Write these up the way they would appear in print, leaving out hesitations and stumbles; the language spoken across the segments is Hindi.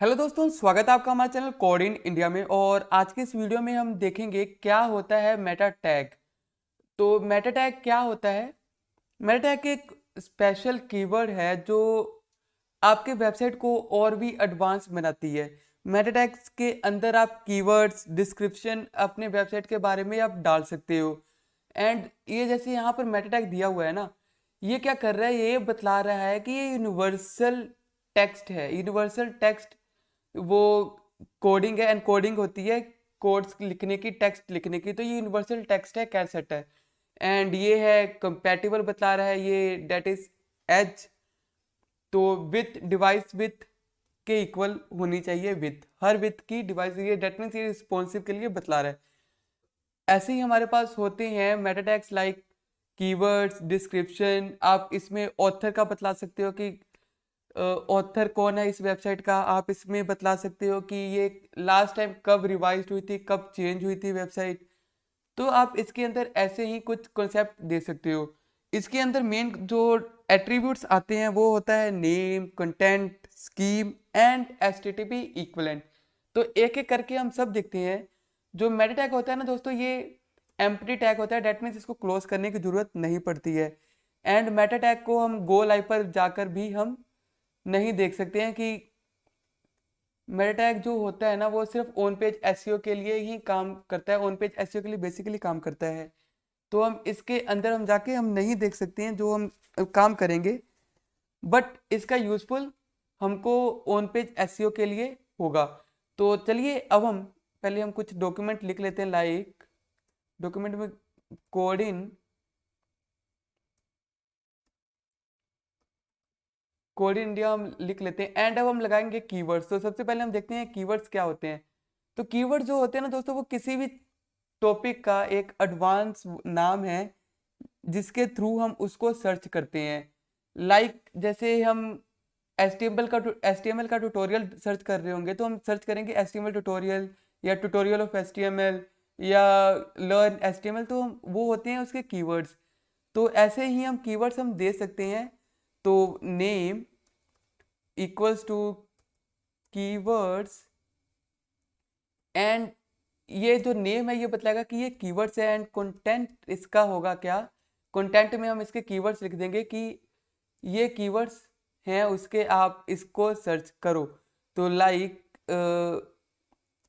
हेलो दोस्तों, स्वागत है आपका हमारे चैनल कोड इन इंडिया में। और आज के इस वीडियो में हम देखेंगे क्या होता है मेटा टैग। तो मेटा टैग क्या होता है? मेटा टैग एक स्पेशल कीवर्ड है जो आपके वेबसाइट को और भी एडवांस बनाती है। मेटा टैग्स के अंदर आप कीवर्ड्स, डिस्क्रिप्शन अपने वेबसाइट के बारे में आप डाल सकते हो। एंड ये जैसे यहाँ पर मेटा टैग दिया हुआ है ना, ये क्या कर रहा है, ये बतला रहा है कि ये यूनिवर्सल टेक्स्ट है। यूनिवर्सल टेक्स्ट वो कोडिंग है, एनकोडिंग होती है कोड्स लिखने की, टेक्स्ट लिखने की। तो ये यूनिवर्सल टेक्स्ट है, कैसेट है। एंड ये है कंपैटिबल बता रहा है, ये डेट इज एज। तो विथ डिवाइस विथ के इक्वल होनी चाहिए, विथ हर विथ की डिवाइस, ये डेट मीन्स ये रिस्पॉन्सिव के लिए बतला रहा है। ऐसे ही हमारे पास होते हैं Meta tags like keywords, description. आप इसमें ऑथर का बतला सकते हो कि ऑथर कौन है इस वेबसाइट का। आप इसमें बतला सकते हो कि ये लास्ट टाइम कब रिवाइज हुई थी, कब चेंज हुई थी वेबसाइट। तो आप इसके अंदर ऐसे ही कुछ कॉन्सेप्ट दे सकते हो। इसके अंदर मेन जो एट्रीब्यूट्स आते हैं वो होता है name, content, scheme and HTTP equivalent. तो एक एक करके हम सब देखते हैं। जो मेटा टैग होता है ना दोस्तों, ये एम्प्टी टैग होता है, डेट मीन्स इसको क्लोज करने की जरूरत नहीं पड़ती है। एंड मेटा टैग को हम गो लाइव पर जाकर भी हम नहीं देख सकते हैं कि मेटा टैग जो होता है ना वो सिर्फ ऑन पेज एसईओ के लिए ही काम करता है। ऑन पेज एसईओ के लिए बेसिकली काम करता है। तो हम इसके अंदर हम जाके हम नहीं देख सकते हैं जो हम काम करेंगे। बट इसका यूजफुल हमको ऑन पेज एसईओ के लिए होगा। तो चलिए अब हम पहले हम कुछ डॉक्यूमेंट लिख लेते हैं। लाइक डॉक्यूमेंट में कोड इन इंडिया हम लिख लेते हैं। एंड अब हम लगाएंगे कीवर्ड्स। तो सबसे पहले हम देखते हैं कीवर्ड्स क्या होते हैं। तो कीवर्ड जो होते हैं ना दोस्तों, वो किसी भी टॉपिक का एक एडवांस नाम है जिसके थ्रू हम उसको सर्च करते हैं। जैसे हम एच टी एम एल का ट्यूटोरियल सर्च कर रहे होंगे तो हम सर्च करेंगे HTML ट्यूटोरियल या ट्यूटोरियल ऑफ HTML या लर्न HTML। तो वो होते हैं उसके कीवर्ड्स। तो ऐसे ही हम कीवर्ड्स हम दे सकते हैं। तो name equals to keywords. And ये जो नेम है ये बतलाएगा कि ये कीवर्ड्स है। एंड कंटेंट इसका होगा क्या, कंटेंट में हम इसके कीवर्ड्स लिख देंगे कि ये कीवर्ड्स हैं उसके, आप इसको सर्च करो। तो like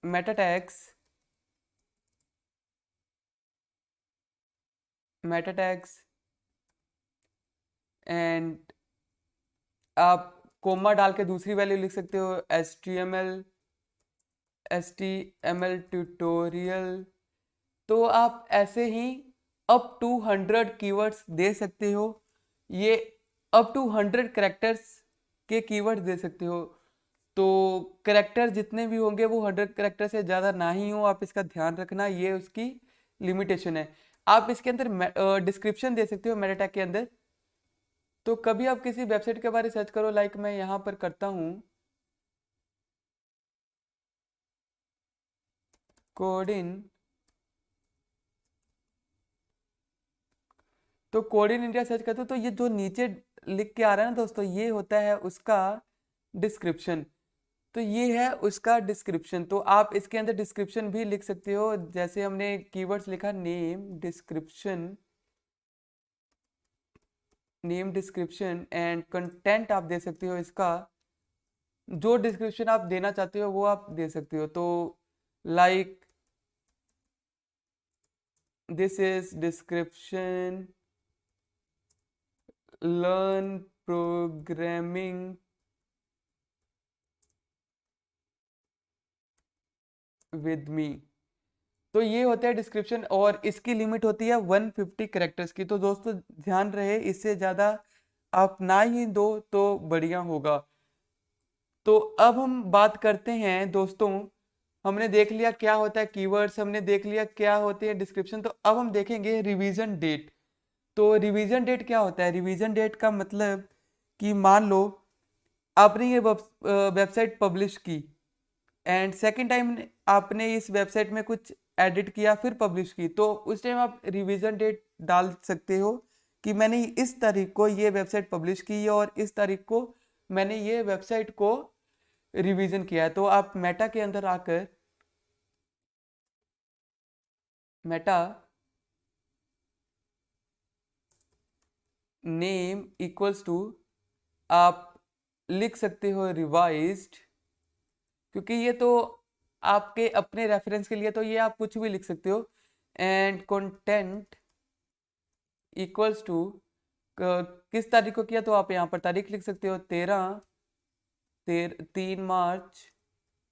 meta tags, meta tags and आप कोमा डाल के दूसरी वैल्यू लिख सकते हो H T M L tutorial. तो आप ऐसे ही अप टू 100 कीवर्ड्स दे सकते हो। ये अप टू 100 करेक्टर्स के कीवर्ड्स दे सकते हो। तो करेक्टर जितने भी होंगे वो 100 करेक्टर से ज़्यादा ना ही हो, आप इसका ध्यान रखना, ये उसकी लिमिटेशन है। आप इसके अंदर डिस्क्रिप्शन दे सकते हो मेटा टैग के अंदर। तो कभी आप किसी वेबसाइट के बारे सर्च करो, लाइक मैं यहाँ पर करता हूँ कोड इन। तो कोड इन इंडिया सर्च करते हो तो ये जो नीचे लिख के आ रहा है ना दोस्तों, ये होता है उसका डिस्क्रिप्शन। तो ये है उसका डिस्क्रिप्शन। तो आप इसके अंदर डिस्क्रिप्शन भी लिख सकते हो। जैसे हमने कीवर्ड्स लिखा name description, name description and content आप दे सकते हो इसका। जो डिस्क्रिप्शन आप देना चाहते हो वो आप दे सकते हो। तो like this is description learn programming with me. तो ये होता है डिस्क्रिप्शन और इसकी लिमिट होती है 150 करेक्टर्स की। तो दोस्तों ध्यान रहे, इससे ज़्यादा आप ना ही दो तो बढ़िया होगा। तो अब हम बात करते हैं दोस्तों, हमने देख लिया क्या होता है कीवर्ड्स, हमने देख लिया क्या होती है डिस्क्रिप्शन। तो अब हम देखेंगे रिवीजन डेट। तो रिवीजन डेट क्या होता है? रिवीजन डेट का मतलब कि मान लो आपने ये वेबसाइट पब्लिश की एंड सेकेंड टाइम आपने इस वेबसाइट में कुछ एडिट किया फिर पब्लिश की, तो उस टाइम आप रिवीजन डेट डाल सकते हो कि मैंने इस तारीख को ये वेबसाइट पब्लिश की और इस तारीख को मैंने ये वेबसाइट को रिवीजन किया है। तो आप मेटा के अंदर आकर मेटा नेम इक्वल्स टू, आप लिख सकते हो रिवाइज्ड, क्योंकि ये तो आपके अपने रेफरेंस के लिए, तो ये आप कुछ भी लिख सकते हो। एंड कंटेंट इक्वल्स टू, किस तारीख को किया, तो आप यहाँ पर तारीख लिख सकते हो, 3 मार्च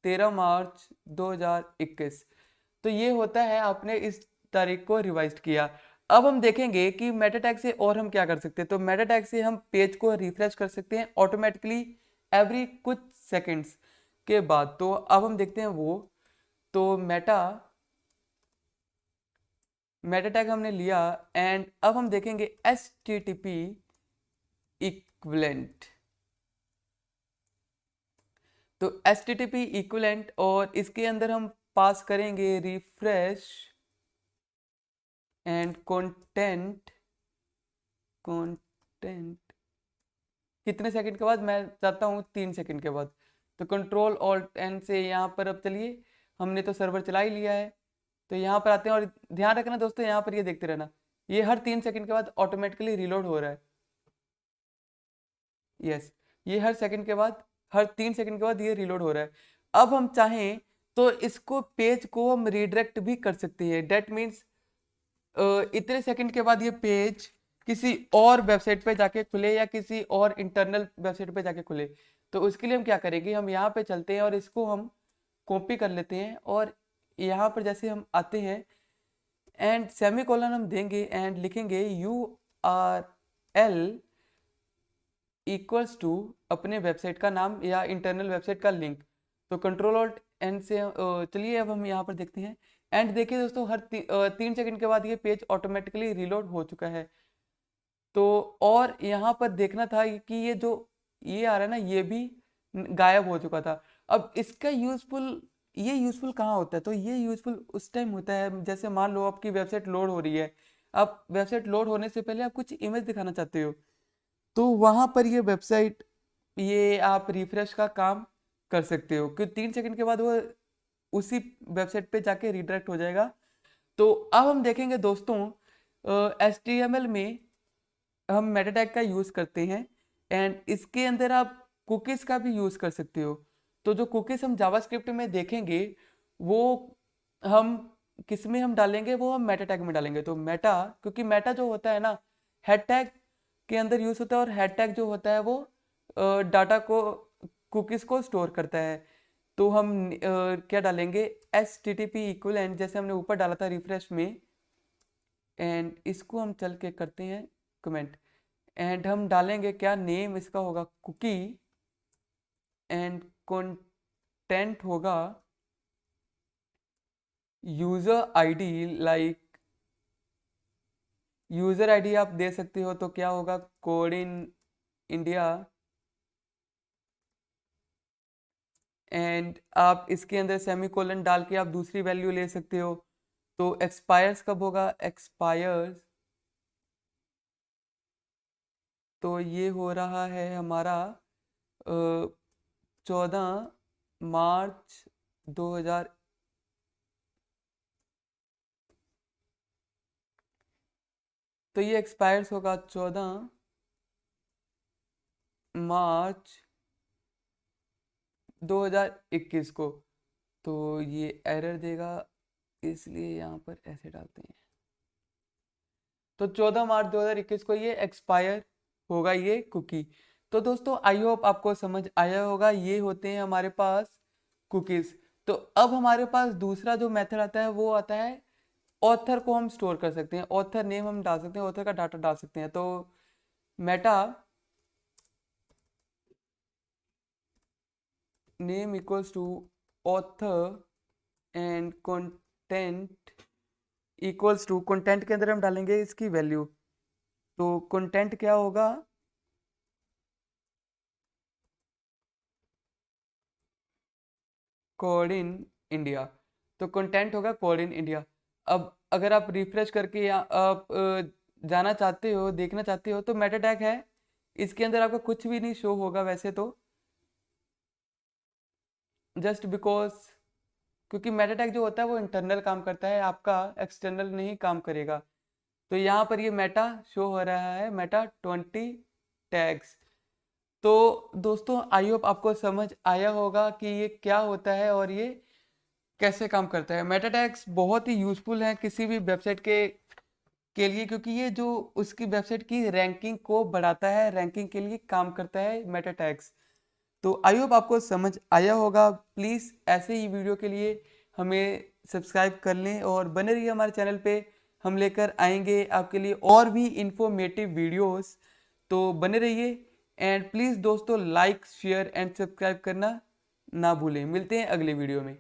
2021। तो ये होता है आपने इस तारीख को रिवाइज किया। अब हम देखेंगे कि मेटा टैग से और हम क्या कर सकते हैं। तो मेटा टैग से हम पेज को रिफ्रेश कर सकते हैं ऑटोमेटिकली एवरी कुछ सेकंड्स के बाद। तो अब हम देखते हैं वो, तो मेटा टैग हमने लिया एंड अब हम देखेंगे HTTP इक्विवेलेंट। तो HTTP इक्विवेलेंट, और इसके अंदर हम पास करेंगे रिफ्रेश एंड कंटेंट कितने सेकंड के बाद, मैं चाहता हूँ 3 सेकंड के बाद। तो कंट्रोल ऑल्ट एन से यहाँ पर, अब चलिए हमने तो सर्वर चला ही लिया है, तो यहाँ पर आते हैं। और ध्यान रखना दोस्तों, यहाँ पर ये देखते रहना, ये हर 3 सेकंड के बाद ऑटोमेटिकली रिलोड हो रहा है। यस, ये हर 3 सेकंड के बाद ये रिलोड हो रहा है। अब हम चाहें तो इसको पेज को हम रिडायरेक्ट भी कर सकते हैं। डेट मीन्स इतने सेकंड के बाद ये पेज किसी और वेबसाइट पे जाके खुले या किसी और इंटरनल वेबसाइट पे जाके खुले। तो उसके लिए हम क्या करेंगे, हम यहाँ पे चलते हैं और इसको हम कॉपी कर लेते हैं। और यहाँ पर जैसे हम आते हैं एंड सेमीकोलन हम देंगे एंड लिखेंगे URL इक्वल्स टू अपने वेबसाइट का नाम या इंटरनल वेबसाइट का लिंक। तो कंट्रोल ऑल्ट एन से चलिए अब हम यहाँ पर देखते हैं एंड देखिए दोस्तों, हर 3 सेकंड के बाद ये पेज ऑटोमेटिकली रिलोड हो चुका है। तो और यहाँ पर देखना था कि ये आ रहा है ना, ये भी गायब हो चुका था। अब इसका ये यूजफुल कहाँ होता है, तो ये यूजफुल उस टाइम होता है जैसे मान लो आपकी वेबसाइट लोड हो रही है। आप वेबसाइट लोड होने से पहले आप कुछ इमेज दिखाना चाहते हो, तो वहां पर ये आप रिफ्रेश का काम कर सकते हो, क्योंकि 3 सेकंड के बाद वो उसी वेबसाइट पे जाके रिडायरेक्ट हो जाएगा। तो अब हम देखेंगे दोस्तों, HTML में हम मेटा टैग का यूज करते हैं एंड इसके अंदर आप कुकीज का भी यूज कर सकते हो। तो जो कुकीज हम जावास्क्रिप्ट में देखेंगे वो हम किस में हम डालेंगे, वो हम मेटा टैग में डालेंगे। तो मेटा, क्योंकि मेटा जो होता है ना हेड टैग के अंदर यूज होता है, और हेड टैग जो होता है वो डाटा को, कुकीज को स्टोर करता है। तो हम क्या डालेंगे, HTTP इक्विवेलेंट जैसे हमने ऊपर डाला था रिफ्रेश में, एंड इसको हम चल के करते हैं कमेंट एंड हम डालेंगे क्या, नेम इसका होगा कुकी एंड कंटेंट होगा user ID. Like user ID आप दे सकते हो, तो क्या होगा, कोड इन इंडिया। एंड आप इसके अंदर सेमीकोलन डाल के आप दूसरी वैल्यू ले सकते हो। तो एक्सपायर्स कब होगा, एक्सपायर्स तो ये हो रहा है हमारा 14 मार्च 2000। तो ये एक्सपायर्स होगा 14 मार्च 2021 को। तो ये एरर देगा, इसलिए यहाँ पर ऐसे डालते हैं। तो 14 मार्च 2021 को ये एक्सपायर होगा ये कुकी। तो दोस्तों आई होप आपको समझ आया होगा, ये होते हैं हमारे पास कुकीज। तो अब हमारे पास दूसरा जो मेथड आता है वो आता है, ऑथर को हम स्टोर कर सकते हैं, ऑथर नेम हम डाल सकते हैं, ऑथर का डाटा डाल सकते हैं। तो meta name equals to author and content equals to, content के अंदर हम डालेंगे इसकी वैल्यू। तो कंटेंट क्या होगा, कोड इन इंडिया। तो कंटेंट होगा कोड इन इंडिया। अब अगर आप रिफ्रेश करके या आप जाना चाहते हो, देखना चाहते हो, तो मेटा टैग है, इसके अंदर आपका कुछ भी नहीं शो होगा वैसे तो। जस्ट बिकॉज क्योंकि मेटा टैग जो होता है वो इंटरनल काम करता है, आपका एक्सटर्नल नहीं काम करेगा। तो यहाँ पर ये मेटा शो हो रहा है, मेटा 20 टैग्स। तो दोस्तों आई होप आपको समझ आया होगा कि ये क्या होता है और ये कैसे काम करता है। मेटा टैग्स बहुत ही यूजफुल है किसी भी वेबसाइट के लिए, क्योंकि ये जो उसकी वेबसाइट की रैंकिंग को बढ़ाता है, रैंकिंग के लिए काम करता है मेटा टैग्स। तो आई होप आपको समझ आया होगा। प्लीज़ ऐसे ही वीडियो के लिए हमें सब्सक्राइब कर लें और बने रहिए हमारे चैनल पे। हम लेकर आएंगे आपके लिए और भी इंफॉर्मेटिव वीडियोस, तो बने रहिए। एंड प्लीज़ दोस्तों लाइक शेयर एंड सब्सक्राइब करना ना भूलें। मिलते हैं अगले वीडियो में।